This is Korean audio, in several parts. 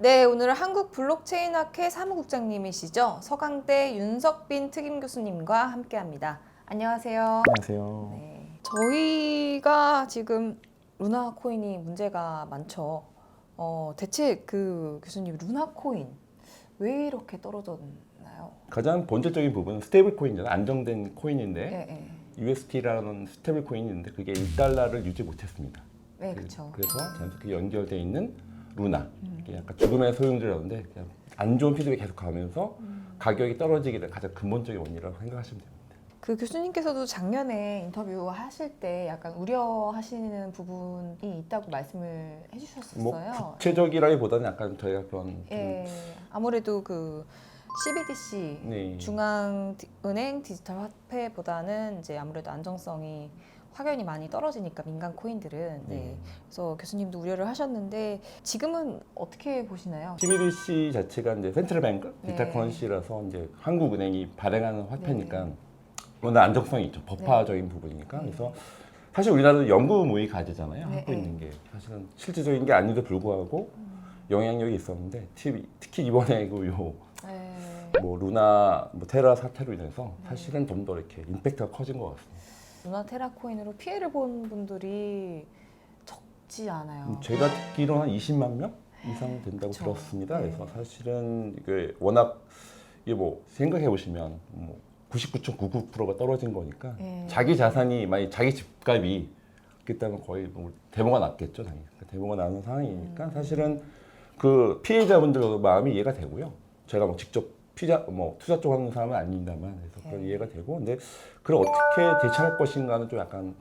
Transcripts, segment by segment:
네, 오늘은 한국 블록체인학회 사무국장님이시죠. 서강대 윤석빈 특임 교수님과 함께합니다. 안녕하세요. 안녕하세요. 네, 저희가 지금 루나 코인이 문제가 많죠. 대체 그 교수님 루나 코인 왜 이렇게 떨어졌나요? 가장 본질적인 부분은 스테이블 코인이잖아요. 안정된 코인인데 네, 네, USD라는 스테이블 코인이 있는데 그게 1달러를 유지 못했습니다. 네, 그렇죠. 그래서 자연스럽게 연결되어 있는 루나, 이게 약간 죽음의 소용돌이라는데 그냥 안 좋은 피드백이 계속 가면서 가격이 떨어지게 된 가장 근본적인 원인이라고 생각하시면 됩니다. 그 교수님께서도 작년에 인터뷰 하실 때 약간 우려하시는 부분이 있다고 말씀을 뭐 해주셨었어요. 구체적이라기보다는 약간 저희가 그런 좀 예, 아무래도 그 CBDC 네. 중앙은행 디지털 화폐보다는 이제 아무래도 안정성이 확연히 많이 떨어지니까 민간 코인들은 네. 그래서 교수님도 우려를 하셨는데 지금은 어떻게 보시나요? CBDC 자체가 이제 센트럴뱅크 디지털 네. 커런시라서 이제 한국은행이 발행하는 화폐니까 네. 워낙 안정성이 있죠. 법화적인 부분이니까. 그래서 사실 우리나라도 연구모의 가제잖아요. 네. 하고 있는 게 사실은 실질적인 게 아닌데도 불구하고 영향력이 있었는데 특히 이번에 그 네. 뭐 루나, 뭐 테라 사태로 인해서 사실은 좀 더 이렇게 임팩트가 커진 것 같습니다. 루나 테라 코인으로 피해를 본 분들이 적지 않아요. 제가 듣기로는 한 20만 명 이상 된다고 그쵸. 들었습니다. 네. 그래서 사실은 이게 워낙 이게 뭐 생각해 보시면 뭐 99.99%가 떨어진 거니까 네. 자기 자산이 만약 자기 집값이 그렇다면 거의 뭐 대모가 났겠죠, 당연히. 대모가 나는 상황이니까 사실은 그 피해자분들 마음이 이해가 되고요. 제가 뭐 직접 투자 쪽 하는 사람은 아닙니다만 그래서 그런 네. 이해가 되고 근데 그걸 어떻게 대처할 것인가는 좀 약간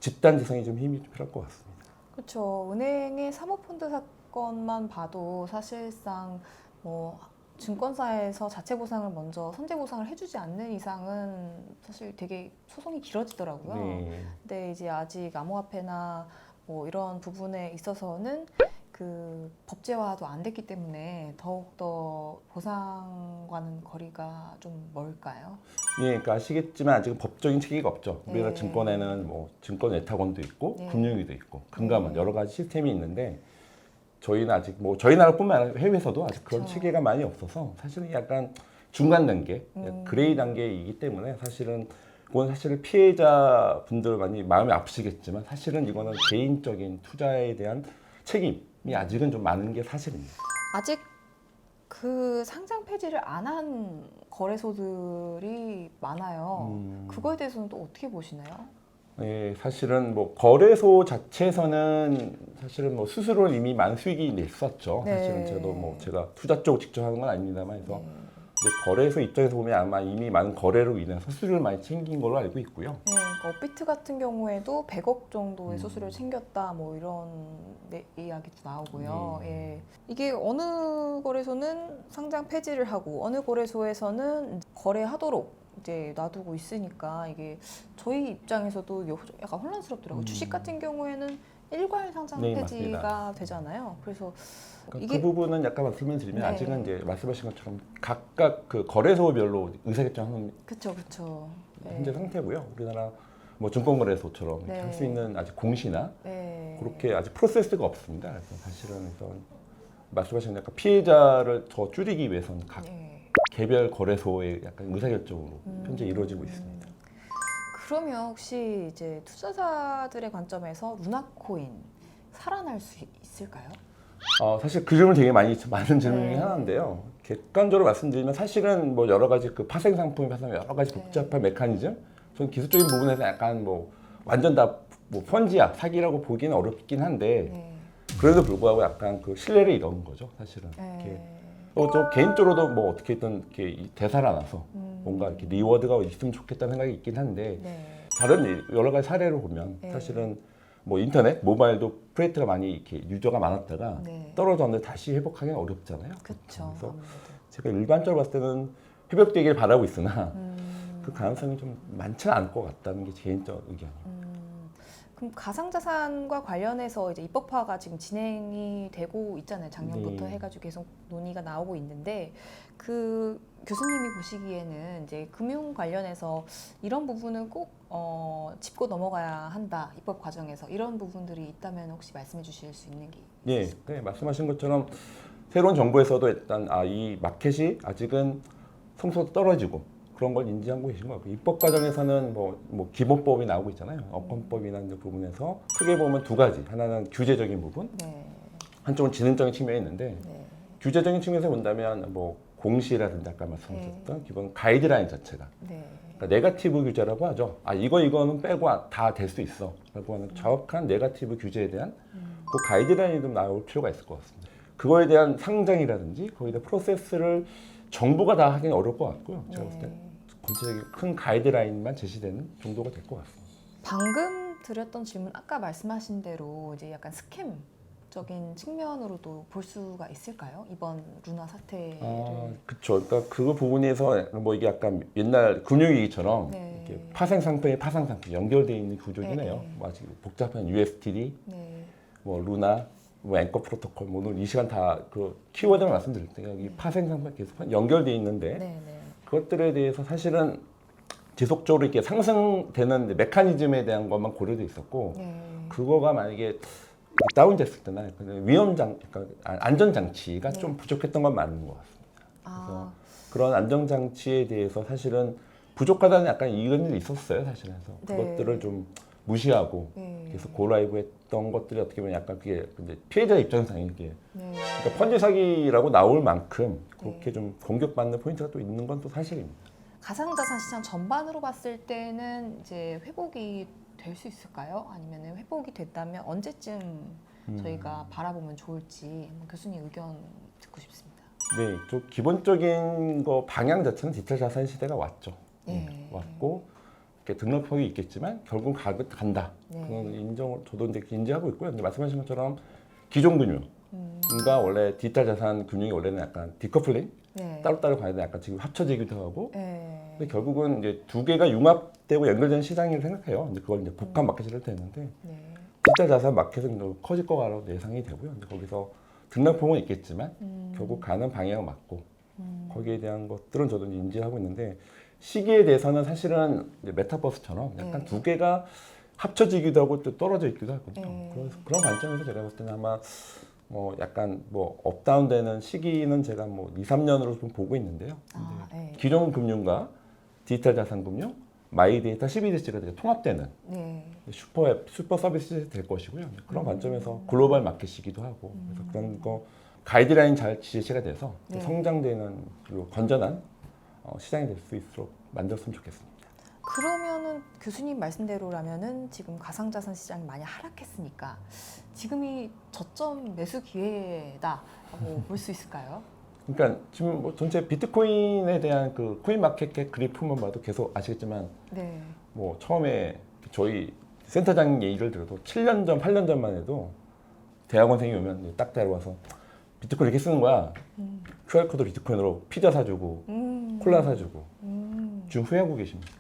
집단 지성이 좀 힘이 좀 필요할 것 같습니다. 그렇죠. 은행의 사모펀드 사건만 봐도 사실상 뭐 증권사에서 자체 보상을 먼저 선제 보상을 해주지 않는 이상은 사실 되게 소송이 길어지더라고요. 네. 근데 이제 아직 암호화폐나 뭐 이런 부분에 있어서는 그 법제화도 안 됐기 때문에 더욱더 보상과는 거리가 좀 멀까요? 예, 그러니까 아시겠지만 아직은 법적인 체계가 없죠. 우리가 네. 증권에는 뭐 증권 외탁원도 있고 네. 금융위도 있고 금감원 네. 여러 가지 시스템이 있는데 저희는 아직 뭐 저희 나라뿐만 아니라 해외에서도 아직 그런 그쵸. 체계가 많이 없어서 사실은 약간 중간 단계, 그레이 음. 단계이기 때문에 사실은 그건 사실 피해자 분들 많이 마음이 아프시겠지만 사실은 이거는 개인적인 투자에 대한 책임이 아직은 좀 많은 게 사실입니다. 아직 그 상장 폐지를 안 한 거래소들이 많아요. 그거에 대해서는 또 어떻게 보시나요? 네, 사실은 뭐 거래소 자체에서는 사실은 뭐 수수료를 이미 많은 수익이 냈었죠. 네. 사실은 저도 뭐 제가 투자 쪽 직접 하는 건 아닙니다만 그래서 네. 이제 거래소 입장에서 보면 아마 이미 많은 거래로 인해서 수수료를 많이 챙긴 걸로 알고 있고요. 네, 그러니까 업비트 같은 경우에도 100억 정도의 수수료를 챙겼다 뭐 이런 이야기도 나오고요. 예. 이게 어느 거래소는 상장 폐지를 하고 어느 거래소에서는 거래하도록 이제 놔두고 있으니까 이게 저희 입장에서도 약간 혼란스럽더라고요. 주식 같은 경우에는 일괄 상장 네, 폐지가 맞습니다. 되잖아요. 그래서 그러니까 이게 그 부분은 약간 말씀을 드리면 네. 아직은 이제 말씀하신 것처럼 각각 그 거래소별로 의사결정하는 그쵸. 현재 상태고요. 우리나라 뭐 증권거래소처럼 네. 할 수 있는 아직 공시나 네. 그렇게 아직 프로세스가 없습니다. 그래서 사실은 그래서 말씀하신 약간 피해자를 더 줄이기 위해서는 각 네. 개별 거래소의 약간 의사결정으로 현재 이루어지고 있습니다. 그러면 혹시 이제 투자자들의 관점에서 루나코인 살아날 수 있을까요? 사실 그 질문 되게 많은 질문 중에 네. 하나인데요. 객관적으로 말씀드리면 사실은 뭐 여러 가지 그 파생 상품이 파생 여러 가지 네. 복잡한 메커니즘, 저는 기술적인 부분에서 약간 뭐 완전 다 뭐 펀지야 사기라고 보기는 어렵긴 한데 네. 그래도 불구하고 약간 그 신뢰를 잃은 거죠, 사실은. 이렇게 또 개인적으로도 뭐 어떻게든 이렇게 되살아나서 뭔가 이렇게 리워드가 있으면 좋겠다는 생각이 있긴 한데 네. 다른 여러 가지 사례를 보면 네. 사실은 뭐 인터넷, 모바일도 프레이트가 많이 이렇게 유저가 많았다가 네. 떨어졌는데 다시 회복하기는 어렵잖아요. 그렇죠. 그래서 제가 일반적으로 봤을 때는 회복되길 바라고 있으나 음. 그 가능성이 좀 많지는 않을 것 같다는 게 개인적 의견이에요. 그럼 가상자산과 관련해서 이제 입법화가 지금 진행이 되고 있잖아요. 작년부터 네. 해가지고 계속 논의가 나오고 있는데 그 교수님이 보시기에는 이제 금융 관련해서 이런 부분은 꼭 짚고 넘어가야 한다. 입법 과정에서 이런 부분들이 있다면 혹시 말씀해 주실 수 있는 게 예, 네, 말씀하신 것처럼 새로운 정부에서도 일단 이 마켓이 아직은 성숙도 떨어지고 그런 걸 인지하고 계신 것 같고 입법 과정에서는 뭐 기본법이 나오고 있잖아요. 업권법이나 이런 부분에서 크게 보면 두 가지. 하나는 규제적인 부분, 네. 한쪽은 지능적인 측면이 있는데 네. 규제적인 측면에서 본다면 뭐 공시라든지 아까 말씀드렸던 기본 가이드라인 자체가 네. 그러니까 네거티브 규제라고 하죠. 이거는 빼고 다 될 수 있어. 라고 하는 정확한 네거티브 규제에 대한 그 가이드라인이 좀 나올 필요가 있을 것 같습니다. 그거에 대한 상장이라든지 거기에 대한 프로세스를 정부가 다 하기는 어려울 것 같고요. 제가 봤을 때 전체적인 큰 가이드라인만 제시되는 정도가 될 것 같습니다. 방금 드렸던 질문 아까 말씀하신 대로 이제 약간 스캠적인 측면으로도 볼 수가 있을까요? 이번 루나 사태를. 그렇죠. 그러니까 그 부분에서 뭐 이게 약간 옛날 금융위기처럼 네. 이렇게 파생 상품에 파생 상품 연결되어 있는 구조긴 네, 해요. 네. 뭐 아직 복잡한 USTD, 네. 뭐 루나, 뭐 앵커 프로토콜, 뭐 오늘 이 시간 다 그 키워드를 말씀드릴 때 여기 파생 상품 계속 연결되어 있는데 네. 네. 그것들에 대해서 사실은 지속적으로 이렇게 상승되는 메커니즘에 대한 것만 고려돼 있었고 네. 그거가 만약에 다운됐을 때나 그러니까 안전 장치가 좀 부족했던 건 맞는 것 같습니다. 그래서 그런 안전 장치에 대해서 사실은 부족하다는 약간 이견이 있었어요, 사실은. 그래서 네. 그것들을 좀 무시하고 네. 계속 고라이브 했던 것들이 어떻게 보면 약간 그게 근데 피해자 입장에서 이게 네. 그러니까 펀지 사기라고 나올 만큼 그렇게 네. 좀 공격받는 포인트가 또 있는 건 또 사실입니다. 가상자산 시장 전반으로 봤을 때는 이제 회복이 될 수 있을까요? 아니면 회복이 됐다면 언제쯤 저희가 바라보면 좋을지 한번 교수님 의견 듣고 싶습니다. 네, 좀 기본적인 거 방향 자체는 디지털 자산 시대가 왔죠. 네. 왔고 이렇게 등록폭이 있겠지만 결국 간다. 네. 그건 저도 이제 인지하고 있고요. 근데 말씀하신 것처럼 기존 금융과 원래 디지털 자산 금융이 원래는 약간 디커플링 네. 따로따로 가야 돼. 약간 지금 합쳐지기도 하고. 네. 근데 결국은 이제 두 개가 융합되고 연결된 시장이라고 생각해요. 근데 그걸 이제 복합 마켓이라고 되는데 네. 디지털 자산 마켓은 더 커질 거라고 예상이 되고요. 근데 거기서 등락폭은 있겠지만 결국 가는 방향은 맞고 거기에 대한 것들은 저도 이제 인지하고 있는데 시기에 대해서는 사실은 이제 메타버스처럼 약간 네. 두 개가 합쳐지기도 하고 또 떨어져 있기도 하거든요. 네. 그래서 그런 관점에서 제가 봤을 때는 아마 뭐 약간 뭐 업다운되는 시기는 제가 뭐 2, 3년으로 좀 보고 있는데요. 네. 기존 금융과 디지털 자산 금융, 마이데이터, CBDC가 통합되는 네. 슈퍼 서비스 될 것이고요. 그런 관점에서 글로벌 마켓이기도 하고 그래서 그런 거 가이드라인 잘 제시가 돼서 네. 성장되는 그리고 건전한 시장이 될 수 있도록 만들었으면 좋겠습니다. 그러면은 교수님 말씀대로라면은 지금 가상자산 시장이 많이 하락했으니까 지금이 저점 매수 기회다라고 볼 수 있을까요? 그러니까 지금 뭐 전체 비트코인에 대한 그 코인 마켓 캡 그래프만 봐도 계속 아시겠지만 네. 뭐 처음에 저희 센터장 얘기를 들어도 7년 전, 8년 전만 해도 대학원생이 오면 딱 데려와서 비트코인 이렇게 쓰는 거야. QR코드 비트코인으로 피자 사주고 콜라 사주고 지금 후회하고 계십니다.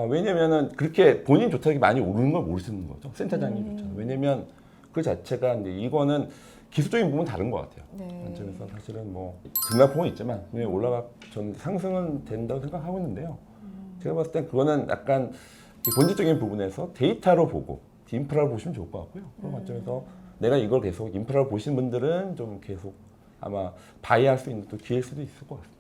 왜냐면은 그렇게 본인조차 많이 오르는 걸 모르시는 거죠. 센터장님조차. 왜냐면 그 자체가 이제 이거는 기술적인 부분 다른 것 같아요. 네. 관점에서 사실은 뭐 등락폭은 있지만 전 상승은 된다고 생각하고 있는데요. 제가 봤을 땐 그거는 약간 본질적인 부분에서 데이터로 보고 인프라를 보시면 좋을 것 같고요. 그런 관점에서 내가 이걸 계속 인프라를 보신 분들은 좀 계속 아마 바이할 수 있는 또 기회일 수도 있을 것 같습니다.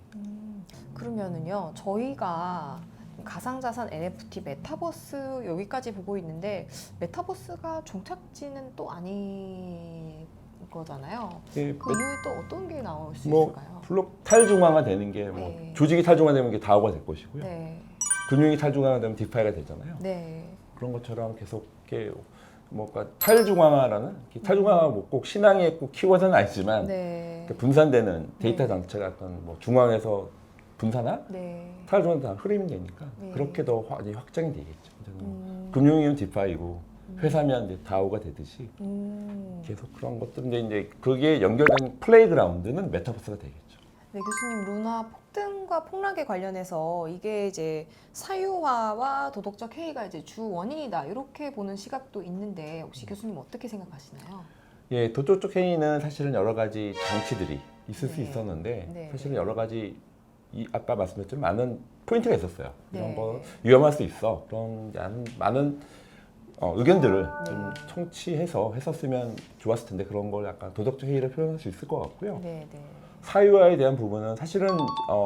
그러면은요, 저희가 가상자산 NFT 메타버스 여기까지 보고 있는데 메타버스가 종착지는 또 아닌 거잖아요. 그 이후에 또 어떤 게 나올 수 있을까요? 블록 탈중앙화 되는 게 뭐 네. 조직이 탈중앙화되면 게 다오가 될 것이고요. 네. 금융이 탈중앙화되면 디파이가 되잖아요. 네. 그런 것처럼 계속 이렇게 뭔가 탈중앙화라는 탈중앙화 뭐 꼭 신앙의 꼭 키워드는 아니지만 네. 분산되는 데이터 네. 장치가 약간 뭐 중앙에서 분산화, 네. 탈중앙화 다 흐름이 되니까 네. 그렇게 더 확장이 되겠죠. 금융이면 디파이고 회사면 이제 다오가 되듯이 계속 그런 것들 이제 그게 연결된 플레이그라운드는 메타버스가 되겠죠. 네, 교수님 루나 폭등과 폭락에 관련해서 이게 이제 사유화와 도덕적 해이가 이제 주 원인이다 이렇게 보는 시각도 있는데 혹시 교수님 어떻게 생각하시나요? 예, 도덕적 해이는 사실은 여러 가지 장치들이 있을 수 네. 있었는데 네. 사실은 여러 가지 아까 말씀드렸지만 많은 포인트가 있었어요. 이런 네. 거 위험할 수 있어. 그런 많은 의견들을 네. 좀 청취해서 했었으면 좋았을 텐데 그런 걸 약간 도덕적 해이를 표현할 수 있을 것 같고요. 네, 네. 사유화에 대한 부분은 사실은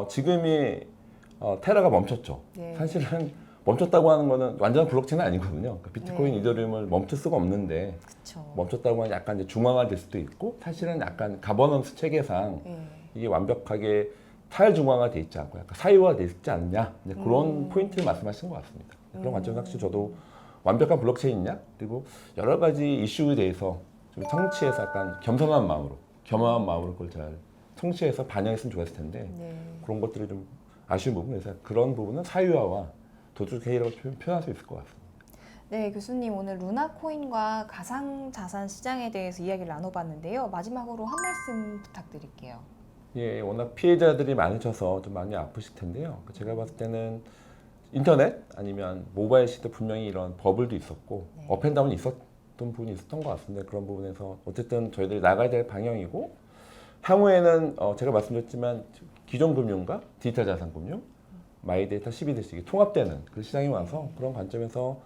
지금이 테라가 멈췄죠. 네. 사실은 멈췄다고 하는 거는 완전 블록체인은 아니거든요. 그러니까 비트코인, 네. 이더리움을 멈출 수가 없는데 그렇죠. 멈췄다고 하면 약간 이제 중앙화될 수도 있고 사실은 약간 가버넌스 체계상 네. 이게 완벽하게 탈중앙화돼 있지 않고 약간 사유화돼 있지 않냐 이제 그런 포인트를 말씀하신 것 같습니다. 그런 관점에서 확실히 저도 완벽한 블록체인이냐 그리고 여러 가지 이슈에 대해서 좀 청취해서 약간 겸손한 마음으로 겸허한 마음으로 그걸 잘 청취해서 반영했으면 좋았을 텐데 네. 그런 것들이 좀 아쉬운 부분 그래서 그런 부분은 사유화와 도덕적 해이라고 표현할 수 있을 것 같습니다. 네, 교수님 오늘 루나코인과 가상자산 시장에 대해서 이야기를 나눠봤는데요. 마지막으로 한 말씀 부탁드릴게요. 예, 워낙 피해자들이 많으셔서 좀 많이 아프실 텐데요. 제가 봤을 때는 인터넷 아니면 모바일 시대 분명히 이런 버블도 있었고 네. 업앤다운이 있었던 부분이 있었던 것 같습니다. 그런 부분에서 어쨌든 저희들이 나가야 될 방향이고 향후에는 제가 말씀드렸지만 기존 금융과 디지털 자산 금융, 마이데이터 12대씩 통합되는 그 시장이 와서 그런 관점에서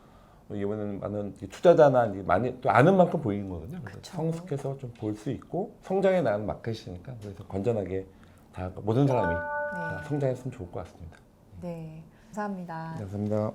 이번에는 많은 투자자나 많이 또 아는 만큼 보이는 거거든요. 그래서 그쵸. 성숙해서 좀 볼 수 있고 성장해 나가는 마켓이니까 그래서 건전하게 다 모든 사람이 다 성장했으면 좋을 것 같습니다. 네, 감사합니다. 감사합니다.